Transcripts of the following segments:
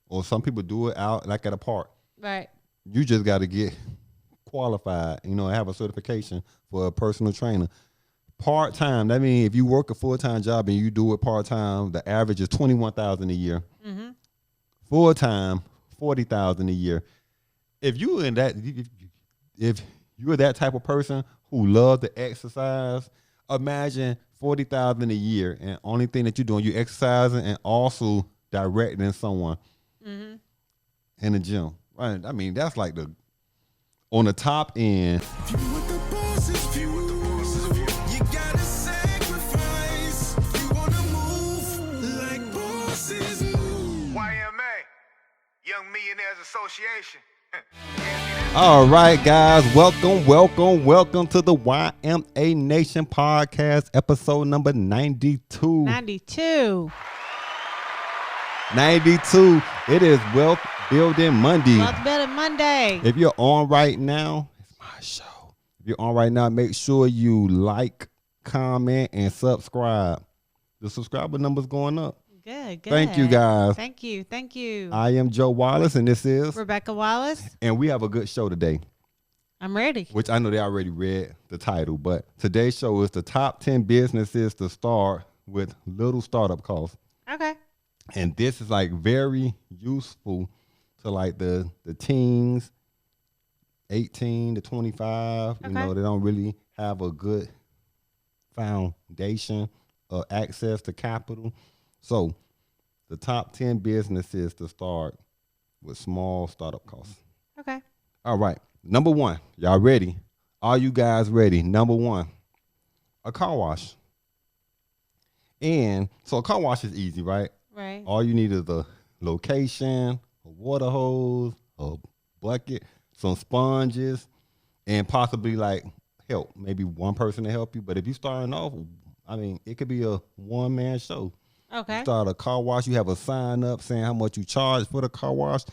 or some people do it out like at a park. Right. You just got to get qualified, have a certification for a personal trainer. Part-time, that means if you work a full-time job and you do it part-time, the average is $21,000 a year. Mm-hmm. Full-time, $40,000 a year. If you in that, if you're that type of person who loves to exercise, imagine $40,000 a year, and only thing that you're doing, you exercising and also directing someone in the gym. Right? I mean, that's like on the top end. YMA, Young Millionaires Association. All right, guys, welcome to the YMA Nation podcast, episode number 92. 92. It is Wealth Building Monday. Wealth Building Monday. If you're on right now, it's my show. If you're on right now, make sure you like, comment, and subscribe. The subscriber number's going up. Good. Thank you, guys. Thank you. I am Joe Wallace, and this is Rebecca Wallace. And we have a good show today. I'm ready. Which I know they already read the title, but today's show is the top 10 businesses to start with little startup costs. Okay. And this is like very useful to like the teens, 18 to 25. Okay. They don't really have a good foundation or access to capital. So the top 10 businesses to start with small startup costs. Okay. All right. Number one, y'all ready? Are you guys ready? Number one, a car wash. And so a car wash is easy, right? Right. All you need is a location, a water hose, a bucket, some sponges, and possibly like help. Maybe one person to help you. But if you're starting off, I mean, it could be a one-man show. Okay. You start a car wash, you have a sign up saying how much you charge for the car wash.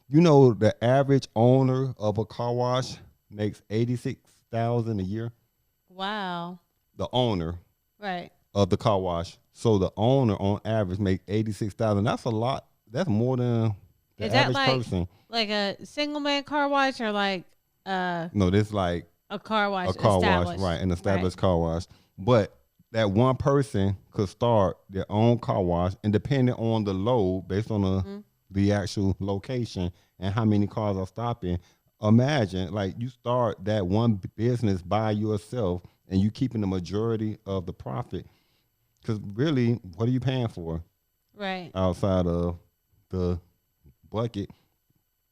The average owner of a car wash makes $86,000 a year. Wow. The owner Right. of the car wash. So the owner on average makes $86,000. That's a lot. That's more than the Is average that person. like a single man car wash or like No, this like a car wash? a car wash, established? right? An established car wash. But that one person could start their own car wash, and depending on the load, based on the actual location and how many cars are stopping, imagine like you start that one business by yourself and you keeping the majority of the profit. Because really, what are you paying for? Right. Outside of the bucket.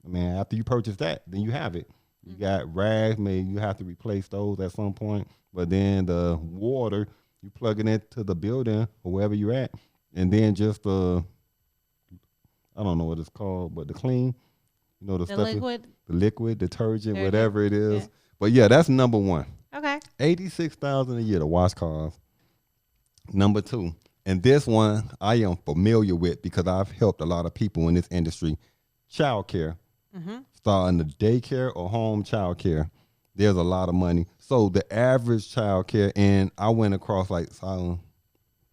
I mean, after you purchase that, then you have it. You got rags, maybe you have to replace those at some point. But then the water, you plug it into the building or wherever you're at. And then just I don't know what it's called, but the clean, the stuff. Liquid? The liquid, detergent, whatever it is. Yeah. But yeah, that's number one. Okay. $86,000 a year to wash cars. Number two, and this one I am familiar with because I've helped a lot of people in this industry, child care. Starting the daycare or home child care, there's a lot of money. So the average child care, and I went across like where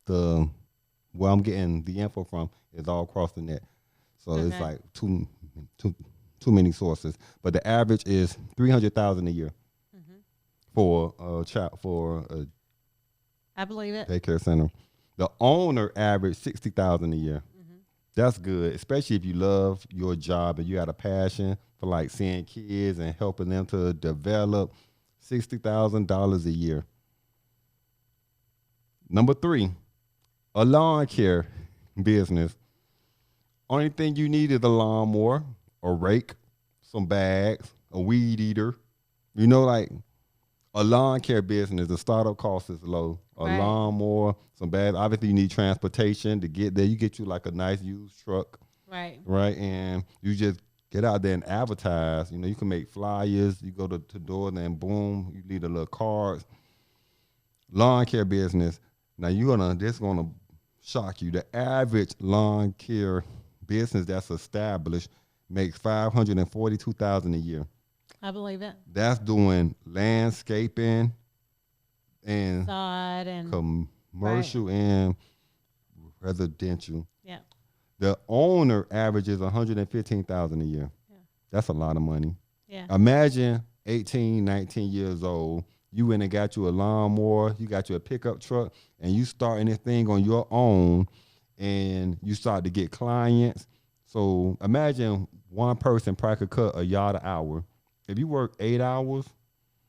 I'm getting the info from is all across the net. So it's like too many sources. But the average is $300,000 a year for a child, for a I believe it. daycare center. The owner average $60,000 a year. That's good, especially if you love your job and you got a passion for like seeing kids and helping them to develop. $60,000 a year. Number three, a lawn care business. Only thing you need is a lawnmower, a rake, some bags, a weed eater. Like a lawn care business, the startup cost is low. A lawnmower, some bags. Obviously, you need transportation to get there. You get you like a nice used truck. Right. Right. And you just get out there and advertise. You can make flyers. You go to doors and boom, you leave a little cards. Lawn care business. Now this gonna shock you. The average lawn care business that's established makes $542,000 a year. I believe it. That's doing landscaping and Sod and commercial and residential. Yeah. The owner averages $115,000 a year. Yeah. That's a lot of money. Yeah. Imagine 18, 19 years old. You went and got you a lawnmower. You got you a pickup truck, and you starting this thing on your own, and you start to get clients. So imagine one person probably could cut a yard an hour. If you work 8 hours,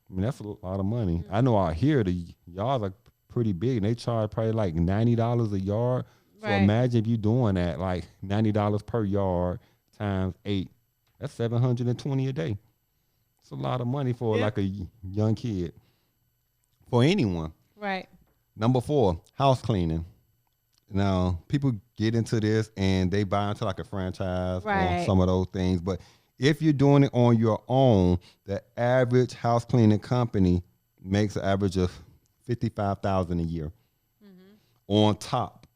I mean, that's a lot of money. I know out here the yards are pretty big, and they charge probably like $90 a yard. So Right. imagine if you're doing that, like $90 per yard times 8. That's $720 a day. It's a lot of money for like a young kid. For anyone. Right. Number 4, house cleaning. Now, people get into this and they buy into like a franchise Right. on some of those things. But if you're doing it on your own, the average house cleaning company makes an average of $55,000 a year. On top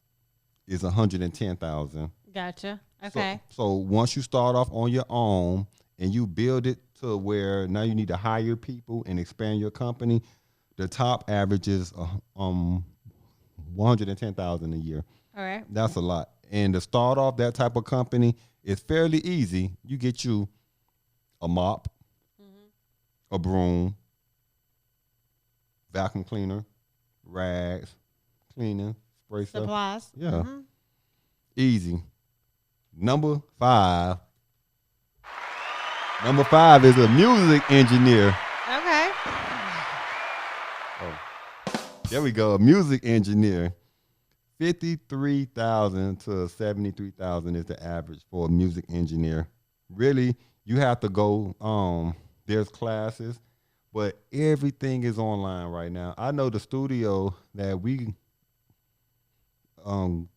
is $110,000. Gotcha. Okay. So once you start off on your own and you build it to where now you need to hire people and expand your company, the top average is $110,000 a year. All right. That's a lot. And to start off that type of company is fairly easy. You get you a mop, a broom, vacuum cleaner, rags, cleaning, spray stuff. Supplies. Yeah. Easy. Number 5. Number 5 is a music engineer. Okay. There we go. A music engineer. $53,000 to $73,000 is the average for a music engineer. Really, you have to go. There's classes, but everything is online right now. I know the studio that we go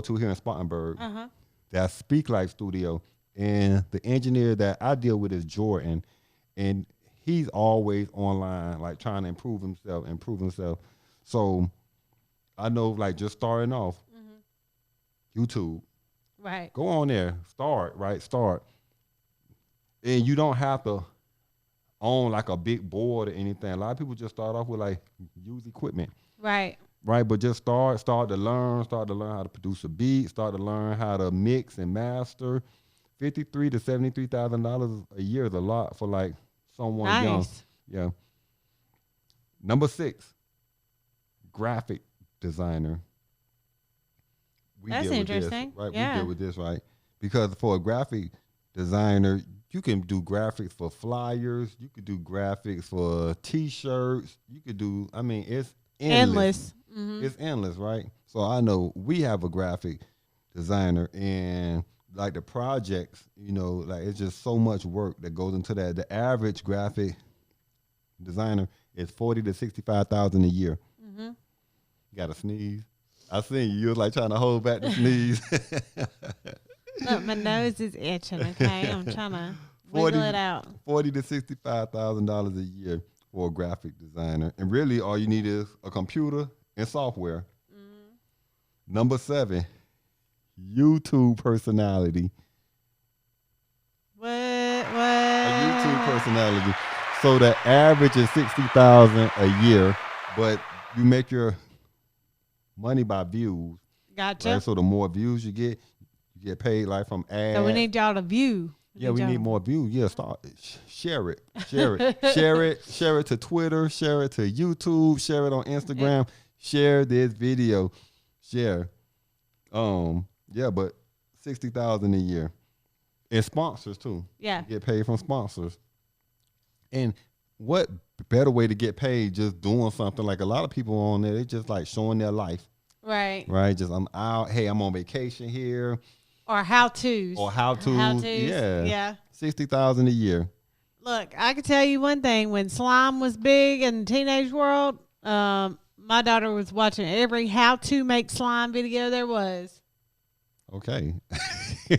to here in Spartanburg. That Speak Life Studio, and the engineer that I deal with is Jordan, and he's always online, like trying to improve himself. So I know, like, just starting off, YouTube. Right. Go on there, start. And you don't have to own like a big board or anything. A lot of people just start off with like used equipment. Right. Right, but just start to learn how to produce a beat, start to learn how to mix and master. $53,000 to $73,000 a year is a lot for like someone young. Nice. Yeah. Number 6, graphic designer. That's deal with this, interesting. right? Yeah. We deal with this, right? Because for a graphic designer, you can do graphics for flyers. You could do graphics for T-shirts. You could do, I mean, it's endless. It's endless, right? So I know we have a graphic designer, and like the projects, you know, like it's just so much work that goes into that. The average graphic designer is $40,000 to $65,000 a year. You got to sneeze. I seen you. You was like trying to hold back the sneeze. Look, my nose is itching. Okay, I'm trying to wiggle it out. $40,000 to $65,000 a year for a graphic designer, and really all you need is a computer and software. Number 7, YouTube personality. What? A YouTube personality. So the average is $60,000 a year, but you make your money by views. Gotcha. Right? So the more views you get paid like from ads. So we need y'all to view. We need more views. Yeah, share it share it to Twitter, share it to YouTube, share it on Instagram, share this video, share. Yeah, but $60,000 a year, and sponsors too. Yeah, you get paid from sponsors. And what better way to get paid just doing something? Like a lot of people on there, they just like showing their life. Right. Just I'm out. Hey, I'm on vacation here. Or how-tos. Yeah. $60,000 a year. Look, I can tell you one thing. When slime was big in the teenage world, my daughter was watching every how-to make slime video there was. Okay.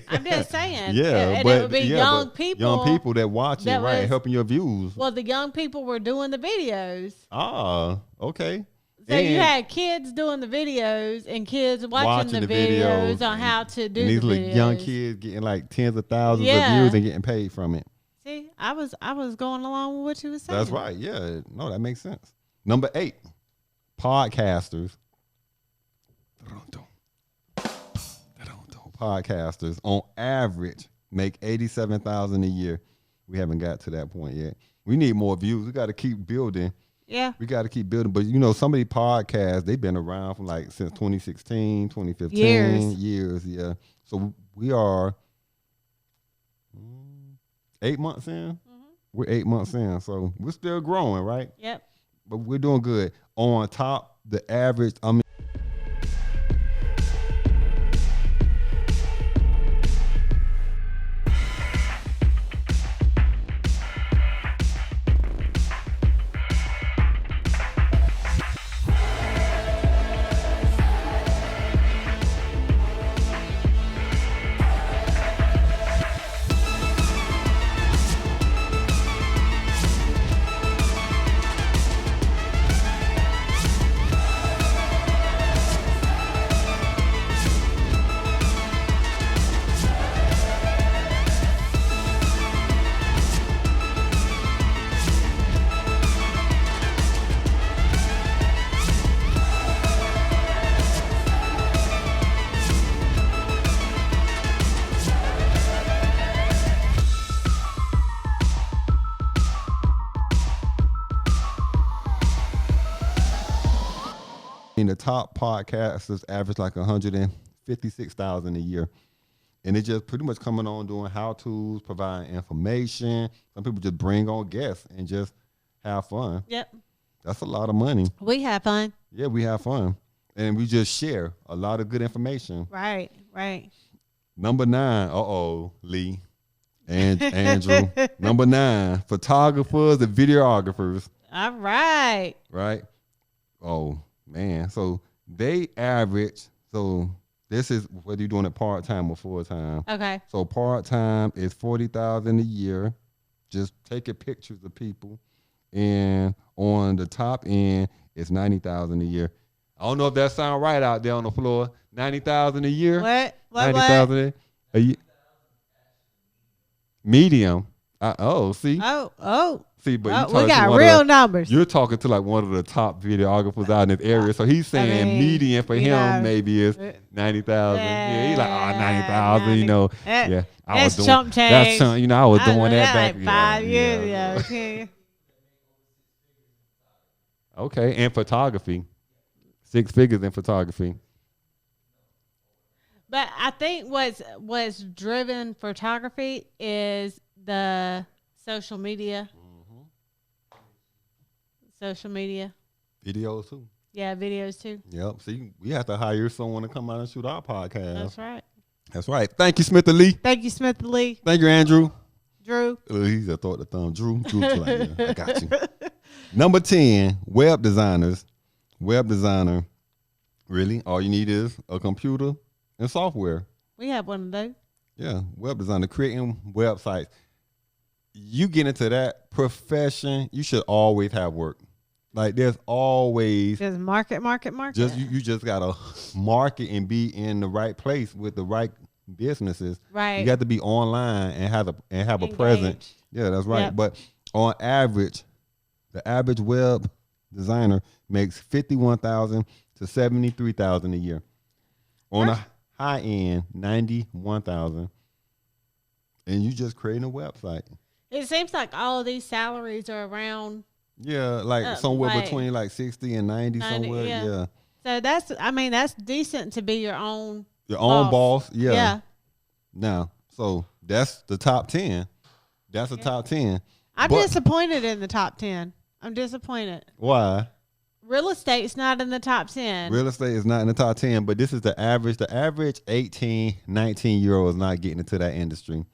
I'm just saying. Yeah, and but it would be young people that watch it, right? Helping your views. Well, the young people were doing the videos. Ah, okay. So you had kids doing the videos and kids watching the videos on how to do these the videos. Young kids getting like tens of thousands of views and getting paid from it. See, I was going along with what you were saying. That's right. Yeah. No, that makes sense. Number 8, podcasters. podcasters on average make $87,000 a year. We haven't got to that point yet. We need more views. We got to keep building. Yeah. We got to keep building. But, some of these podcasts, they've been around from since 2016, 2015. Years, yeah. So we are 8 months in. Mm-hmm. We're 8 months in. So we're still growing, right? Yep. But we're doing good. On top, the average, the top podcasters average like 156,000 a year. And it's just pretty much coming on doing how-tos, providing information. Some people just bring on guests and just have fun. Yep. That's a lot of money. We have fun. Yeah, we have fun. And we just share a lot of good information. Right. Number 9, Lee and Andrew. Number 9, photographers and videographers. All right. Right? Oh, man. So they average, so this is whether you're doing it part-time or full-time. Okay. So part-time is $40,000 a year. Just taking pictures of people. And on the top end, it's $90,000 a year. I don't know if that sounds right out there on the floor. $90,000 a year. What? $90,000 a year. Medium. See. See, but we got real numbers. You're talking to like one of the top videographers out in this area, so he's saying median for him maybe is 90,000. Yeah, he's like 90,000. I was doing chump change. That's I was doing that back like 5 years ago. Okay, and photography, 6 figures in photography. But I think what's driven photography is the social media. Social media. Videos too. Yeah, videos too. Yep. See, we have to hire someone to come out and shoot our podcast. That's right. That's right. Thank you, Smith Lee. Thank you, Smith Lee. Thank you, Andrew. Drew. He's a thought the thumb. Drew. I got you. Number 10, web designers. Web designer. Really? All you need is a computer and software. We have one of those. Yeah, web designer, creating websites. You get into that profession, you should always have work. Like there's always just market. Just you just gotta market and be in the right place with the right businesses. Right. You got to be online and have a presence. Yeah, that's right. Yep. But on average, the average web designer makes $51,000 to $73,000 a year. On a high end, $91,000, and you just creating a website. It seems like all of these salaries are around. Yeah, like somewhere between like 60 and 90 somewhere. Yeah. So that's decent to be your own boss. Yeah. Now, so that's the top 10. That's the top 10. I'm disappointed in the top 10. I'm disappointed. Why? Real estate's not in the top 10. Real estate is not in the top 10, but this is the average. The average 18, 19-year-old is not getting into that industry.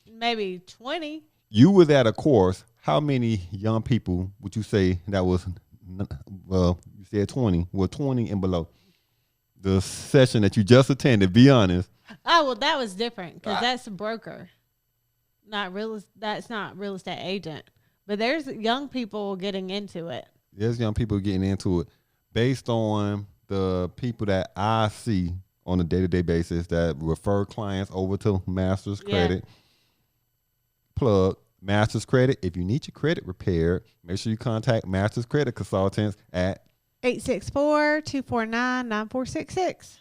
Maybe 20. You was at a course. How many young people would you say that was, you said 20, well, 20 and below? The session that you just attended, be honest. Oh, well, that was different because that's a broker. That's not real estate agent. But there's young people getting into it. There's young people getting into it based on the people that I see on a day-to-day basis that refer clients over to Masters Credit. Plug Masters Credit. If you need your credit repaired, make sure you contact Masters Credit Consultants at 864-249-9466.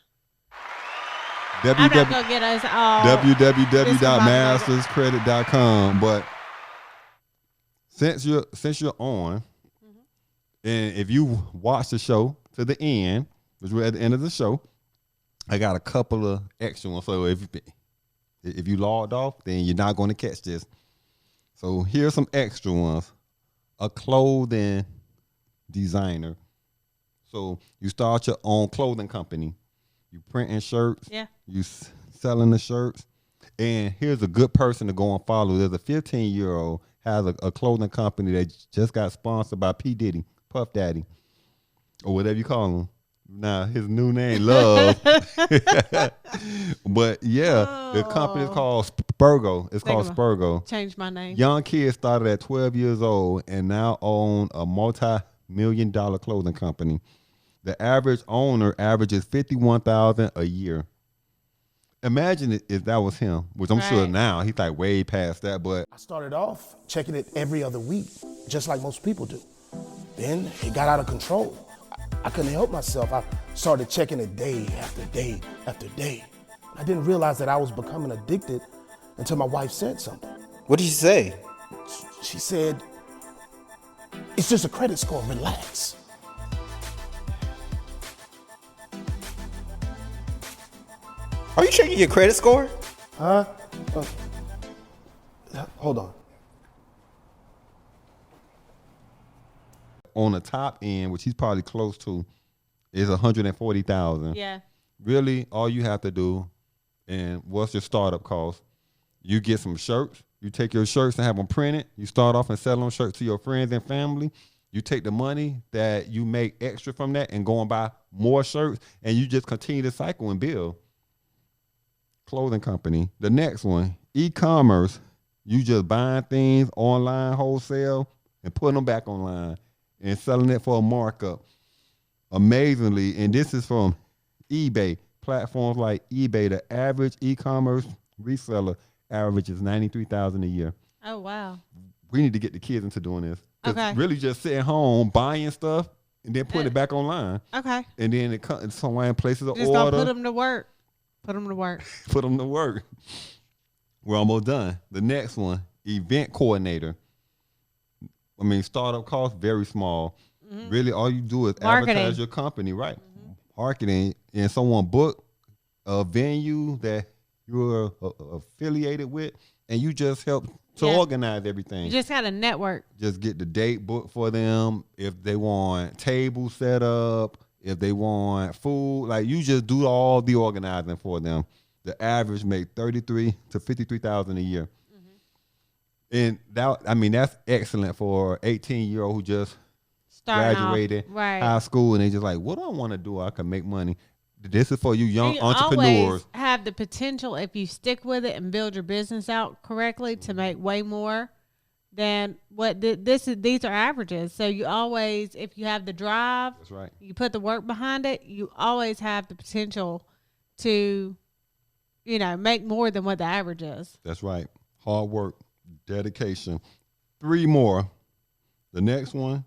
I'm not gonna get us all www.masterscredit.com. But since you're on, and if you watch the show to the end, which we're at the end of the show, I got a couple of extra ones. So if you logged off, then you're not going to catch this. So here's some extra ones. A clothing designer. So you start your own clothing company. You printing shirts. Yeah. You selling the shirts. And here's a good person to go and follow. There's a 15-year-old has a clothing company that just got sponsored by P. Diddy, Puff Daddy, or whatever you call him. Now his new name, Love. But yeah, the company is called Spurgo. It's called Spurgo. Change my name. Young kids started at 12 years old and now own a multi-million-dollar clothing company. The average owner averages $51,000 a year. Imagine if that was him, which I'm sure now he's like way past that. But I started off checking it every other week, just like most people do. Then it got out of control. I couldn't help myself. I started checking it day after day after day. I didn't realize that I was becoming addicted until my wife said something. What did she say? She said, "It's just a credit score, relax." Are you checking your credit score? Huh? Hold on. On the top end, which he's probably close to, is $140,000. Yeah. Really, all you have to do, and what's your startup cost? You get some shirts. You take your shirts and have them printed. You start off and sell them shirts to your friends and family. You take the money that you make extra from that and go and buy more shirts, and you just continue to cycle and build. Clothing company. The next one, e-commerce. You just buying things online, wholesale, and putting them back online and selling it for a markup. Amazingly, and this is from eBay, platforms like eBay, the average e-commerce reseller averages $93,000 a year. Oh, wow. We need to get the kids into doing this. Okay. Really just sitting home, buying stuff, and then putting it back online. Okay. And then it comes somewhere places an order. Just don't put them to work. Put them to work. Put them to work. We're almost done. The next one, event coordinator. I mean, startup cost, very small. Mm-hmm. Really, all you do is advertise your company, right? Mm-hmm. Marketing, and someone book a venue that you're affiliated with, and you just help to organize everything. You just got a network. Just get the date booked for them. If they want tables set up, if they want food, like you just do all the organizing for them. The average make $33,000 to $53,000 a year. Mm-hmm. And that, I mean, that's excellent for an 18-year-old who just graduated high school and they just like, what do I want to do? I can make money. This is for you young entrepreneurs. Always have the potential, if you stick with it and build your business out correctly, to make way more than what these are averages. So you always, if you have the drive, that's right, you put the work behind it, you always have the potential to, make more than what the average is. That's right. Hard work, dedication. 3 more. The next one,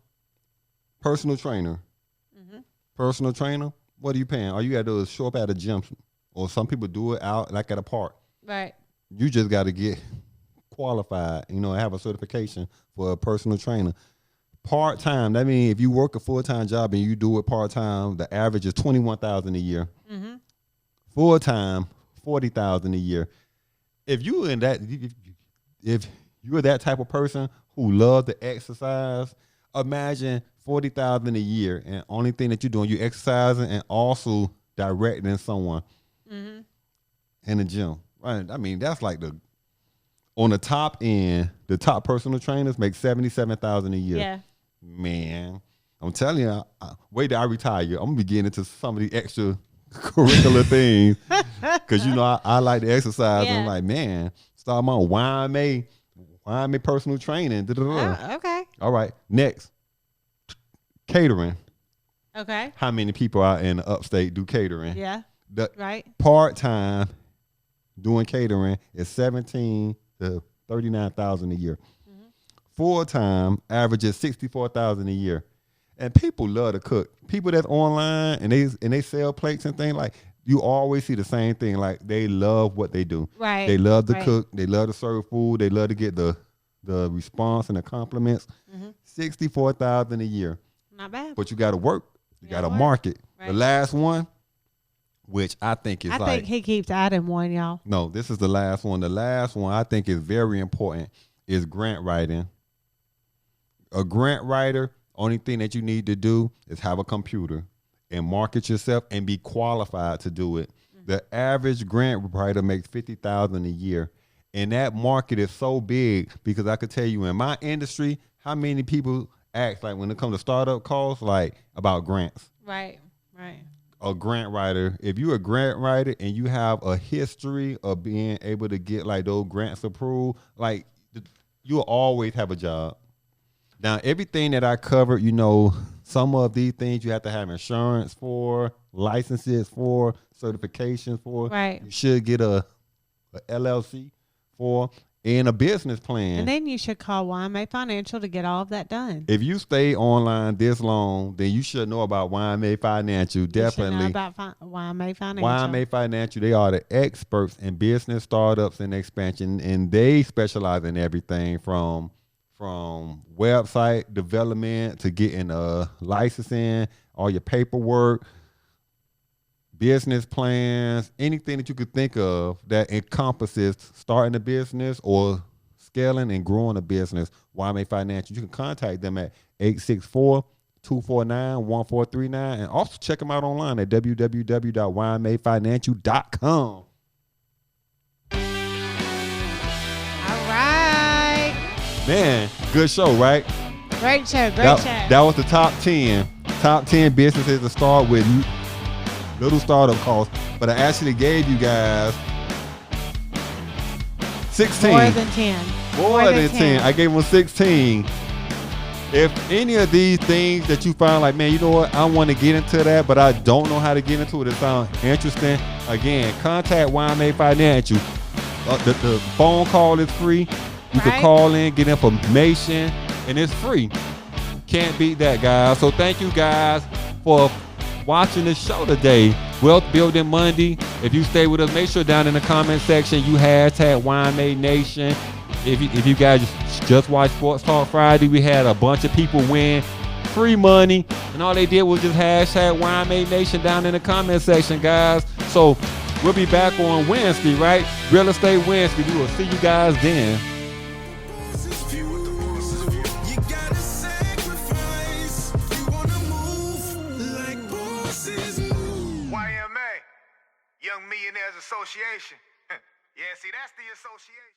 personal trainer. Mm-hmm. Personal trainer, what are you paying? All you got to do is show up at a gym, or some people do it out like at a park. Right. You just got to get qualified, have a certification for a personal trainer. Part-time, that means if you work a full-time job and you do it part-time, the average is $21,000 a year. Mm-hmm. Full-time, $40,000 a year. If you're that type of person who loves to exercise, imagine $40,000 a year, and only thing that you're doing, you're exercising and also directing someone in the gym. Right? I mean, that's like on the top end, the top personal trainers make $77,000 a year. Yeah. Man, I'm telling you, wait till I retire, I'm gonna be getting into some of the extra curricular things because I like to exercise. And I'm like, man, start my YMA personal training. Oh, okay. All right, next, catering. Okay. How many people out in the upstate do catering? Yeah. Right. Part-time doing catering is $17,000 to $39,000 a year. Mm-hmm. Full-time averages $64,000 a year. And people love to cook. People that's online and they sell plates and things, like you always see the same thing. Like they love what they do. Right. They love to Right. cook. They love to serve food. They love to get the response and the compliments. Mm-hmm. 64,000 a year, Not bad. but you got to work. You got to work. market. Right. The last one, which I think is I like think he keeps adding one, y'all. no, this is the last one. The last one I think is very important is grant writing. A grant writer, only thing that you need to do is have a computer and market yourself and be qualified to do it. The average grant writer makes $50,000 a year. And that market is so big because I could tell you in my industry, how many people ask like when it comes to startup calls, like about grants. Right. Right. A grant writer, if you're a grant writer and you have a history of being able to get like those grants approved, like you'll always have a job. Now, everything that I covered, you know, some of these things you have to have insurance for, licenses for, certifications for. Right. You should get a LLC for, and a business plan. And then you should call YMA Financial to get all of that done. If you stay online this long, then you should know about YMA Financial. You should Definitely. know about YMA Financial. YMA Financial, they are the experts in business startups and expansion, and they specialize in everything from website development to getting licensing, all your paperwork, business plans, anything that you could think of that encompasses starting a business or scaling and growing a business. YMA Financial. You can contact them at 864-249-1439 and also check them out online at www.ymafinancial.com. All right. Man, good show, right? Great show. Great show. That was the top 10. Top 10 businesses to start with little startup costs. But I actually gave you guys 16. More than 10. More than 10. I gave them 16. If any of these things that you find like, man, you know what, I want to get into that, but I don't know how to get into it. It sounds interesting. Again, contact YMA Financial. The phone call is free. You can call in, get information, and it's free. Can't beat that, guys. So thank you guys for watching the show today. Wealth Building Monday. If you stay with us, make sure down in the comment section you hashtag YMA Nation. If you guys just watched Sports Talk Friday, we had a bunch of people win free money, and all they did was just hashtag YMA Nation down in the comment section, guys. So we'll be back on Wednesday, right? Real Estate Wednesday. We will see you guys then. YMA, Young Millionaires Association. Yeah, see, that's the association.